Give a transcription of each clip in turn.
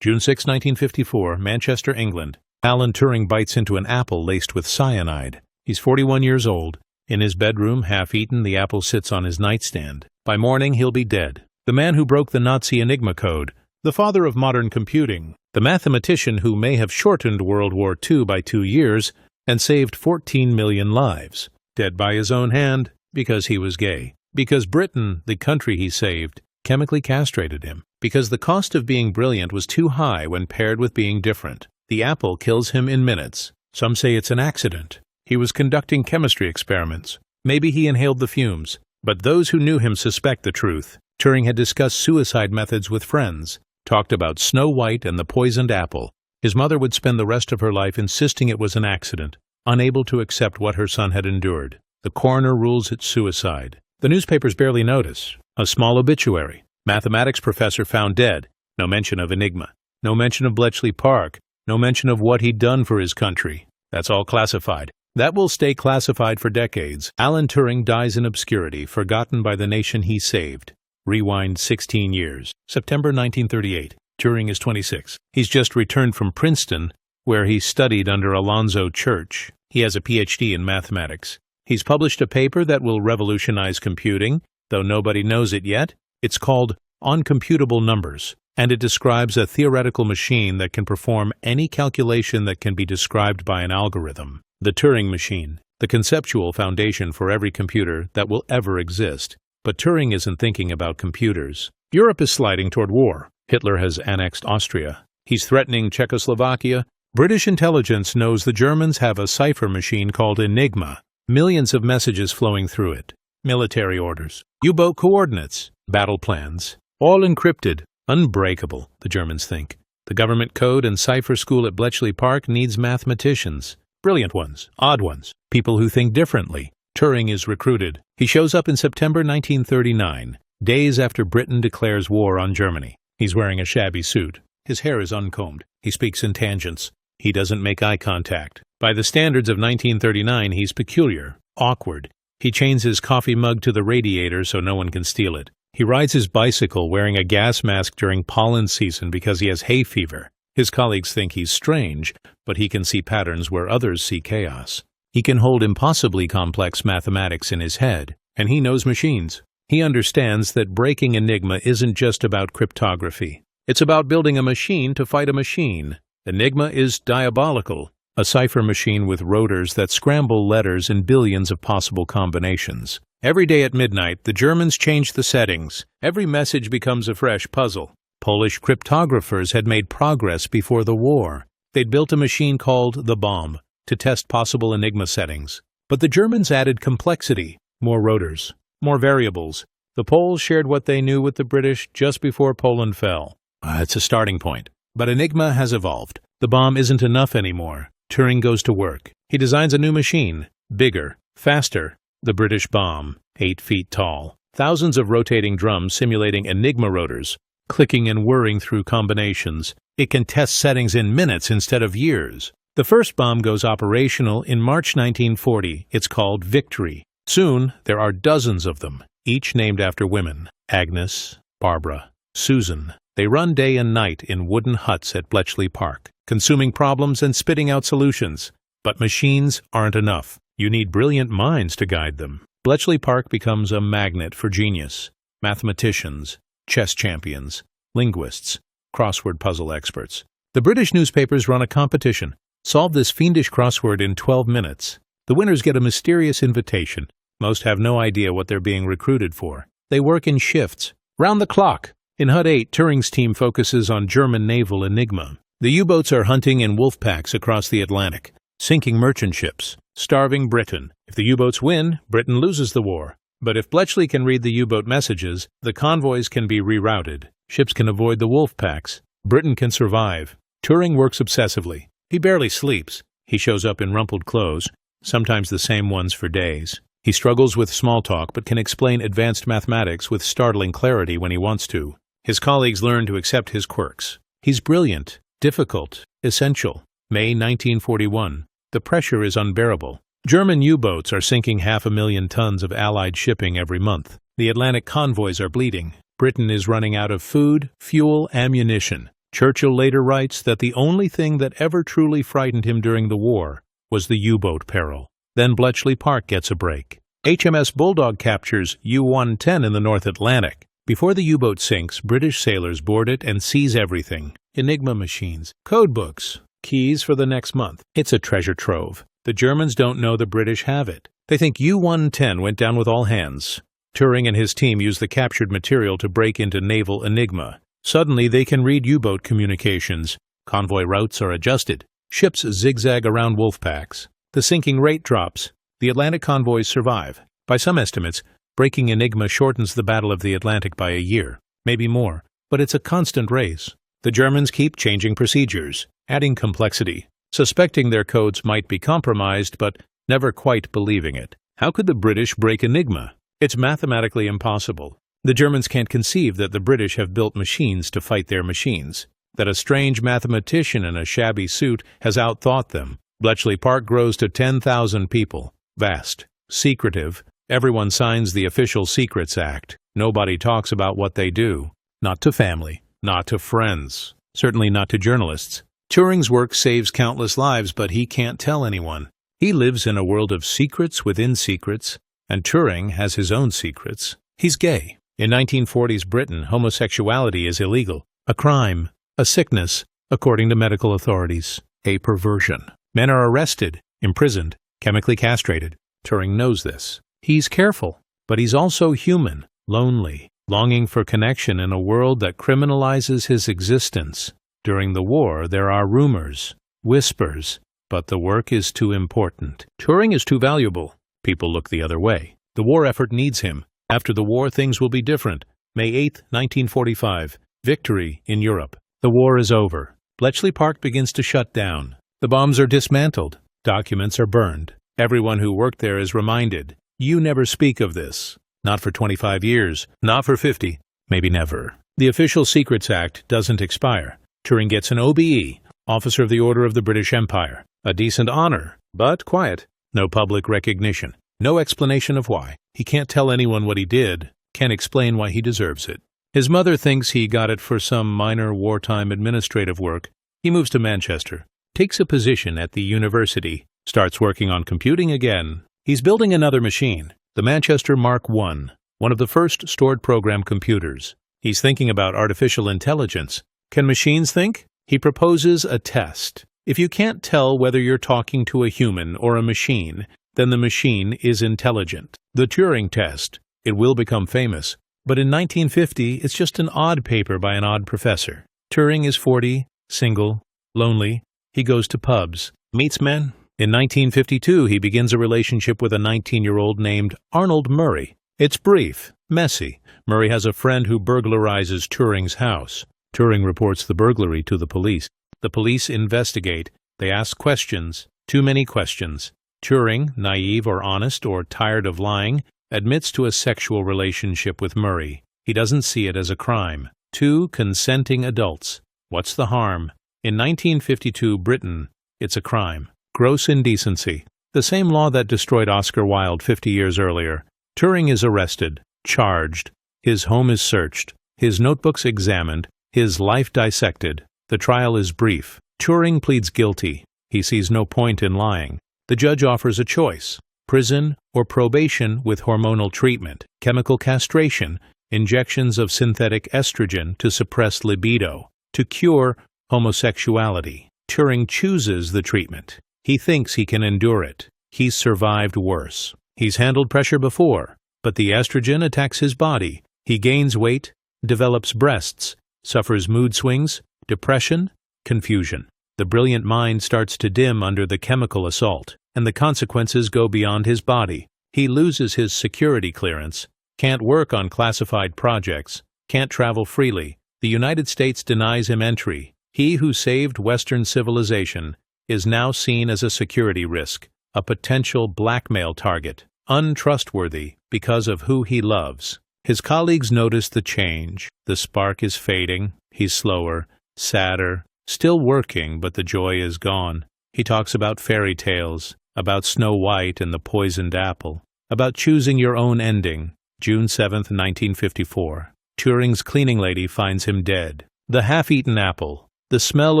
June 6, 1954, Manchester, England. Alan Turing bites into an apple laced with cyanide. He's 41 years old. In his bedroom, half-eaten, the apple sits on his nightstand. By morning, he'll be dead. The man who broke the Nazi Enigma code, the father of modern computing, the mathematician who may have shortened World War II by 2 years and saved 14 million lives, dead by his own hand because he was gay, because Britain, the country he saved, chemically castrated him, because the cost of being brilliant was too high when paired with being different. The apple kills him in minutes. Some say it's an accident. He was conducting chemistry experiments. Maybe he inhaled the fumes. But those who knew him suspect the truth. Turing had discussed suicide methods with friends, talked about Snow White and the poisoned apple. His mother would spend the rest of her life insisting it was an accident, unable to accept what her son had endured. The coroner rules it suicide. The newspapers barely notice. A small obituary. Mathematics professor found dead. No mention of Enigma. No mention of Bletchley Park. No mention of what he'd done for his country. That's all classified. That will stay classified for decades. Alan Turing dies in obscurity, forgotten by the nation he saved. Rewind 16 years. September 1938. Turing is 26. He's just returned from Princeton, where he studied under Alonzo Church. He has a PhD in mathematics. He's published a paper that will revolutionize computing, though nobody knows it yet. It's called Uncomputable Numbers, and it describes a theoretical machine that can perform any calculation that can be described by an algorithm. The Turing machine, the conceptual foundation for every computer that will ever exist. But Turing isn't thinking about computers. Europe is sliding toward war. Hitler has annexed Austria. He's threatening Czechoslovakia. British intelligence knows the Germans have a cipher machine called Enigma. Millions of messages flowing through it. Military orders, U-boat coordinates, battle plans. All encrypted. Unbreakable, the Germans think. The government code and cipher school at Bletchley Park needs mathematicians. Brilliant ones, odd ones, people who think differently. Turing is recruited. He shows up in September 1939, days after Britain declares war on Germany. He's wearing a shabby suit. His hair is uncombed. He speaks in tangents. He doesn't make eye contact. By the standards of 1939, he's peculiar, awkward. He chains his coffee mug to the radiator so no one can steal it. He rides his bicycle wearing a gas mask during pollen season because he has hay fever. His colleagues think he's strange, but he can see patterns where others see chaos. He can hold impossibly complex mathematics in his head, and he knows machines. He understands that breaking Enigma isn't just about cryptography. It's about building a machine to fight a machine. Enigma is diabolical, a cipher machine with rotors that scramble letters in billions of possible combinations. Every day at midnight, the Germans change the settings. Every message becomes a fresh puzzle. Polish cryptographers had made progress before the war. They'd built a machine called the bomb to test possible Enigma settings. But the Germans added complexity, more rotors, more variables. The Poles shared what they knew with the British just before Poland fell. It's a starting point. But Enigma has evolved. The bomb isn't enough anymore. Turing goes to work. He designs a new machine, bigger, faster. The British bomb, 8 feet tall. Thousands of rotating drums simulating Enigma rotors, clicking and whirring through combinations. It can test settings in minutes instead of years. The first bomb goes operational in March 1940. It's called Victory. Soon, there are dozens of them, each named after women. Agnes, Barbara, Susan. They run day and night in wooden huts at Bletchley Park, consuming problems and spitting out solutions. But machines aren't enough. You need brilliant minds to guide them. Bletchley Park becomes a magnet for genius. Mathematicians, chess champions, linguists, crossword puzzle experts. The British newspapers run a competition. Solve this fiendish crossword in 12 minutes. The winners get a mysterious invitation. Most have no idea what they're being recruited for. They work in shifts, round the clock. In Hut 8, Turing's team focuses on German naval Enigma. The U-boats are hunting in wolf packs across the Atlantic, sinking merchant ships, starving Britain. If the U-boats win, Britain loses the war. But if Bletchley can read the U-boat messages, the convoys can be rerouted. Ships can avoid the wolf packs. Britain can survive. Turing works obsessively. He barely sleeps. He shows up in rumpled clothes, sometimes the same ones for days. He struggles with small talk but can explain advanced mathematics with startling clarity when he wants to. His colleagues learn to accept his quirks. He's brilliant, difficult, essential. May 1941. The pressure is unbearable. German U-boats are sinking 500,000 tons of Allied shipping every month. The Atlantic convoys are bleeding. Britain is running out of food, fuel, ammunition. Churchill later writes that the only thing that ever truly frightened him during the war was the U-boat peril. Then Bletchley Park gets a break. HMS Bulldog captures U-110 in the North Atlantic. Before the U-boat sinks, British sailors board it and seize everything. Enigma machines, code books, keys for the next month. It's a treasure trove. The Germans don't know the British have it. They think U-110 went down with all hands. Turing and his team use the captured material to break into naval Enigma. Suddenly, they can read U-boat communications. Convoy routes are adjusted. Ships zigzag around wolf packs. The sinking rate drops. The Atlantic convoys survive. By some estimates, breaking Enigma shortens the Battle of the Atlantic by a year, maybe more, but it's a constant race. The Germans keep changing procedures, adding complexity, suspecting their codes might be compromised, but never quite believing it. How could the British break Enigma? It's mathematically impossible. The Germans can't conceive that the British have built machines to fight their machines, that a strange mathematician in a shabby suit has outthought them. Bletchley Park grows to 10,000 people. Vast. Secretive. Everyone signs the Official Secrets Act. Nobody talks about what they do. Not to family. Not to friends. Certainly not to journalists. Turing's work saves countless lives, but he can't tell anyone. He lives in a world of secrets within secrets, and Turing has his own secrets. He's gay. In 1940s Britain, homosexuality is illegal, a crime, a sickness, according to medical authorities, a perversion. Men are arrested, imprisoned, chemically castrated. Turing knows this. He's careful, but he's also human, lonely, longing for connection in a world that criminalizes his existence. During the war, there are rumors, whispers, but the work is too important. Turing is too valuable. People look the other way. The war effort needs him. After the war, things will be different. May 8, 1945. Victory in Europe. The war is over. Bletchley Park begins to shut down. The bombs are dismantled. Documents are burned. Everyone who worked there is reminded, you never speak of this. Not for 25 years. Not for 50. Maybe never. The Official Secrets Act doesn't expire. Turing gets an OBE, Officer of the Order of the British Empire. A decent honor, but quiet. No public recognition. No explanation of why. He can't tell anyone what he did, can't explain why he deserves it. His mother thinks he got it for some minor wartime administrative work. He moves to Manchester, takes a position at the university, starts working on computing again. He's building another machine, the Manchester Mark I, one of the first stored program computers. He's thinking about artificial intelligence. Can machines think? He proposes a test. If you can't tell whether you're talking to a human or a machine, then the machine is intelligent. The Turing test. It will become famous. But in 1950, it's just an odd paper by an odd professor. Turing is 40, single, lonely. He goes to pubs, meets men. In 1952, he begins a relationship with a 19-year-old named Arnold Murray. It's brief, messy. Murray has a friend who burglarizes Turing's house. Turing reports the burglary to the police. The police investigate. They ask questions. Too many questions. Turing, naive or honest or tired of lying, admits to a sexual relationship with Murray. He doesn't see it as a crime. Two consenting adults. What's the harm? In 1952 Britain, it's a crime. Gross indecency. The same law that destroyed Oscar Wilde 50 years earlier. Turing is arrested, charged. His home is searched. His notebooks examined. His life dissected. The trial is brief. Turing pleads guilty. He sees no point in lying. The judge offers a choice: prison or probation with hormonal treatment, chemical castration, injections of synthetic estrogen to suppress libido, to cure homosexuality. Turing chooses the treatment. He thinks he can endure it. He's survived worse. He's handled pressure before, but the estrogen attacks his body. He gains weight, develops breasts, suffers mood swings, depression, confusion. The brilliant mind starts to dim under the chemical assault, and the consequences go beyond his body. He loses his security clearance, can't work on classified projects, can't travel freely. The United States denies him entry. He who saved Western civilization is now seen as a security risk, a potential blackmail target, untrustworthy because of who he loves. His colleagues notice the change. The spark is fading. He's slower, sadder, still working, but the joy is gone. He talks about fairy tales, about Snow White and the poisoned apple, about choosing your own ending. June 7, 1954. Turing's cleaning lady finds him dead. The half-eaten apple. The smell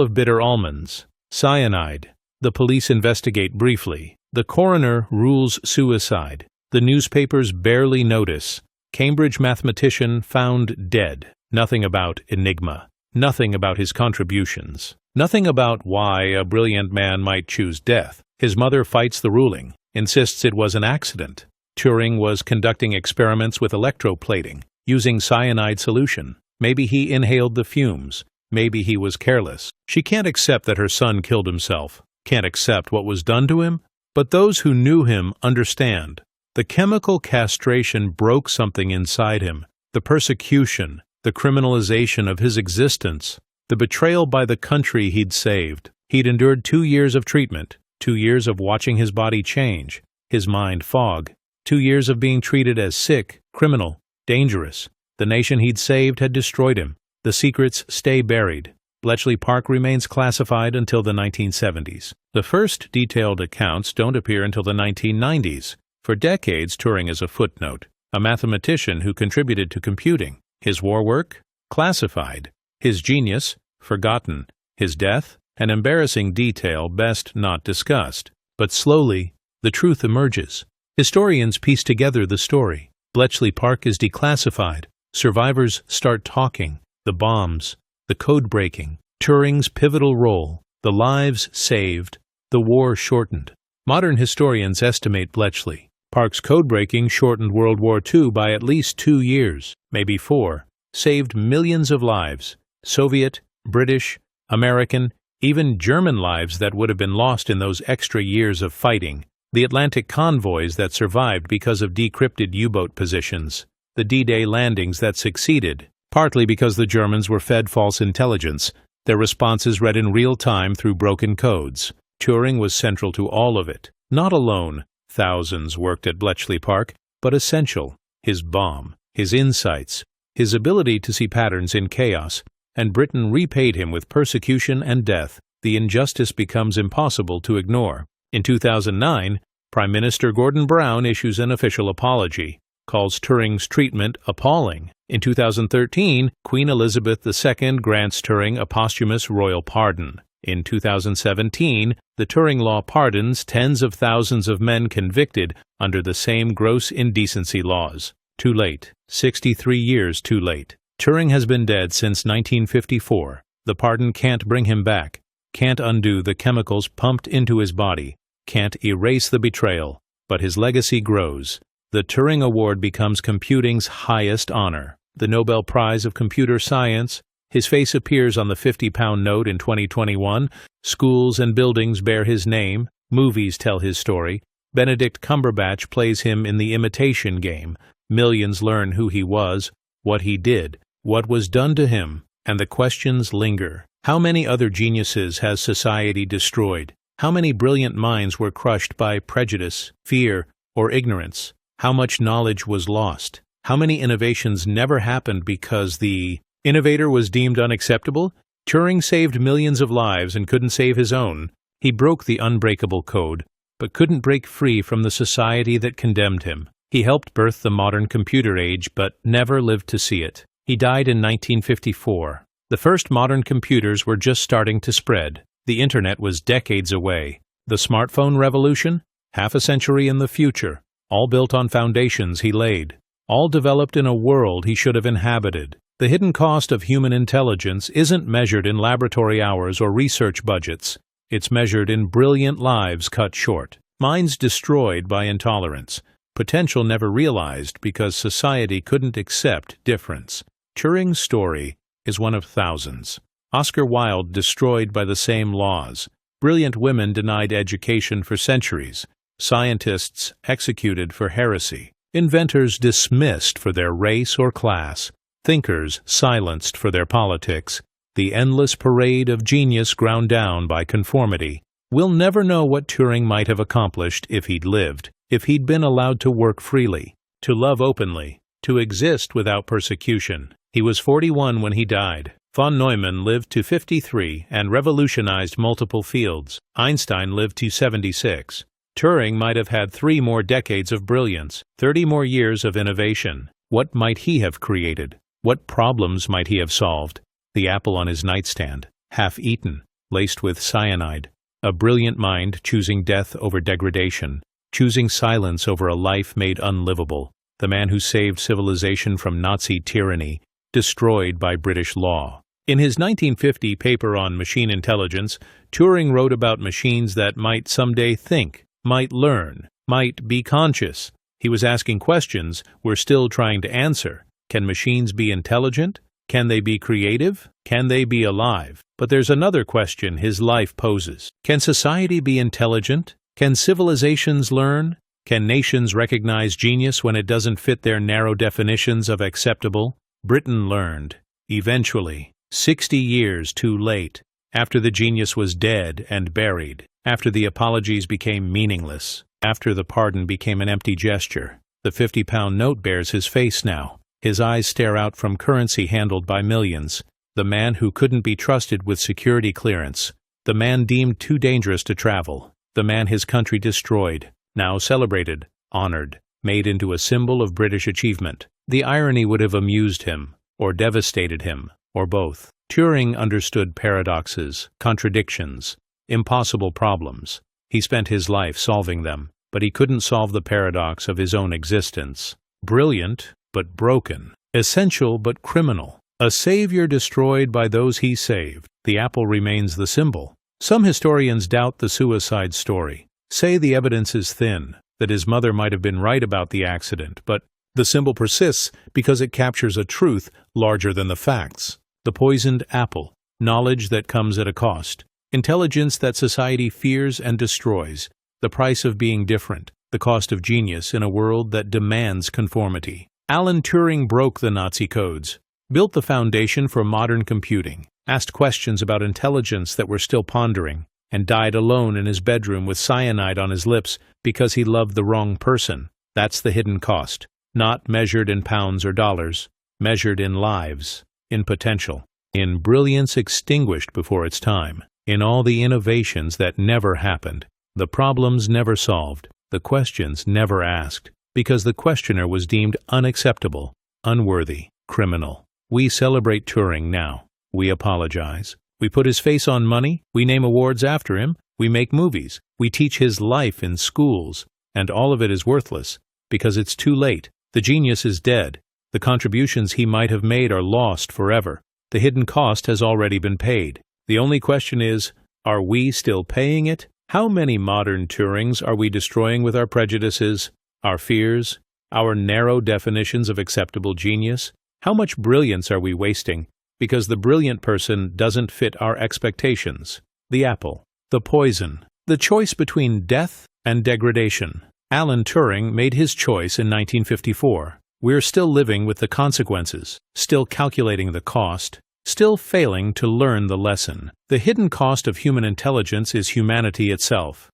of bitter almonds. Cyanide. The police investigate briefly. The coroner rules suicide. The newspapers barely notice. Cambridge mathematician found dead. Nothing about Enigma. Nothing about his contributions. Nothing about why a brilliant man might choose death. His mother fights the ruling, insists it was an accident. Turing was conducting experiments with electroplating, using cyanide solution. Maybe he inhaled the fumes. Maybe he was careless. She can't accept that her son killed himself. Can't accept what was done to him. But those who knew him understand. The chemical castration broke something inside him. The persecution, the criminalization of his existence, the betrayal by the country he'd saved. He'd endured 2 years of treatment, 2 years of watching his body change, his mind fog, 2 years of being treated as sick, criminal, dangerous. The nation he'd saved had destroyed him. The secrets stay buried. Bletchley Park remains classified until the 1970s. The first detailed accounts don't appear until the 1990s. For decades, Turing is a footnote, a mathematician who contributed to computing. His war work? Classified. His genius? Forgotten. His death? An embarrassing detail best not discussed. But slowly, the truth emerges. Historians piece together the story. Bletchley Park is declassified. Survivors start talking. The bombs. The code-breaking. Turing's pivotal role. The lives saved. The war shortened. Modern historians estimate Bletchley Park's code-breaking shortened World War II by at least 2 years, maybe 4, saved millions of lives, Soviet, British, American, even German lives that would have been lost in those extra years of fighting, the Atlantic convoys that survived because of decrypted U-boat positions, the D-Day landings that succeeded, partly because the Germans were fed false intelligence, their responses read in real time through broken codes. Turing was central to all of it. Not alone, thousands worked at Bletchley Park, but essential. His bomb, his insights, his ability to see patterns in chaos, and Britain repaid him with persecution and death. The injustice becomes impossible to ignore. In 2009, Prime Minister Gordon Brown issues an official apology, calls Turing's treatment appalling. In 2013, Queen Elizabeth II grants Turing a posthumous royal pardon. In 2017, the Turing Law pardons tens of thousands of men convicted under the same gross indecency laws. Too late. 63 years too late. Turing has been dead since 1954. The pardon can't bring him back, can't undo the chemicals pumped into his body, can't erase the betrayal, but his legacy grows. The Turing Award becomes computing's highest honor. The Nobel Prize of Computer Science. His face appears on the 50-pound note in 2021. Schools and buildings bear his name. Movies tell his story. Benedict Cumberbatch plays him in The Imitation Game. Millions learn who he was, what he did, what was done to him, and the questions linger. How many other geniuses has society destroyed? How many brilliant minds were crushed by prejudice, fear, or ignorance? How much knowledge was lost? How many innovations never happened because the innovator was deemed unacceptable? Turing saved millions of lives and couldn't save his own. He broke the unbreakable code, but couldn't break free from the society that condemned him. He helped birth the modern computer age, but never lived to see it. He died in 1954. The first modern computers were just starting to spread. The internet was decades away. The smartphone revolution? Half a century in the future. All built on foundations he laid. All developed in a world he should have inhabited. The hidden cost of human intelligence isn't measured in laboratory hours or research budgets. It's measured in brilliant lives cut short, minds destroyed by intolerance, potential never realized because society couldn't accept difference. Turing's story is one of thousands. Oscar Wilde destroyed by the same laws. Brilliant women denied education for centuries. Scientists executed for heresy. Inventors dismissed for their race or class. Thinkers silenced for their politics. The endless parade of genius ground down by conformity. We'll never know what Turing might have accomplished if he'd lived, if he'd been allowed to work freely, to love openly, to exist without persecution. He was 41 when he died. Von Neumann lived to 53 and revolutionized multiple fields. Einstein lived to 76. Turing might have had 3 more decades of brilliance, 30 more years of innovation. What might he have created? What problems might he have solved? the apple on his nightstand, half-eaten, laced with cyanide. A brilliant mind choosing death over degradation, choosing silence over a life made unlivable. The man who saved civilization from Nazi tyranny, destroyed by British law. In his 1950 paper on machine intelligence, Turing wrote about machines that might someday think, might learn, might be conscious. He was asking questions we're still trying to answer. Can machines be intelligent? Can they be creative? Can they be alive? But there's another question his life poses. Can society be intelligent? Can civilizations learn? Can nations recognize genius when it doesn't fit their narrow definitions of acceptable? Britain learned, eventually, 60 years too late, after the genius was dead and buried, after the apologies became meaningless, after the pardon became an empty gesture. The 50-pound note bears his face now. His eyes stare out from currency handled by millions. The man who couldn't be trusted with security clearance. The man deemed too dangerous to travel. The man his country destroyed. Now celebrated, honored, made into a symbol of British achievement. The irony would have amused him, or devastated him, or both. Turing understood paradoxes, contradictions, impossible problems. He spent his life solving them, but he couldn't solve the paradox of his own existence. Brilliant, but broken. Essential, but criminal. A savior destroyed by those he saved. The apple remains the symbol. Some historians doubt the suicide story, say the evidence is thin, that his mother might have been right about the accident, but the symbol persists because it captures a truth larger than the facts. The poisoned apple, knowledge that comes at a cost, intelligence that society fears and destroys, the price of being different, the cost of genius in a world that demands conformity. Alan Turing broke the Nazi codes, built the foundation for modern computing, asked questions about intelligence that we're still pondering, and died alone in his bedroom with cyanide on his lips because he loved the wrong person. That's the hidden cost, not measured in pounds or dollars, measured in lives, in potential, in brilliance extinguished before its time, in all the innovations that never happened, the problems never solved, the questions never asked, because the questioner was deemed unacceptable, unworthy, criminal. We celebrate Turing now. We apologize. We put his face on money. We name awards after him. We make movies. We teach his life in schools. And all of it is worthless, because it's too late. The genius is dead. The contributions he might have made are lost forever. The hidden cost has already been paid. The only question is, are we still paying it? How many modern Turings are we destroying with our prejudices, our fears, our narrow definitions of acceptable genius? How much brilliance are we wasting because the brilliant person doesn't fit our expectations? The apple, the poison, the choice between death and degradation. Alan Turing made his choice in 1954. We're still living with the consequences, still calculating the cost, still failing to learn the lesson. The hidden cost of human intelligence is humanity itself.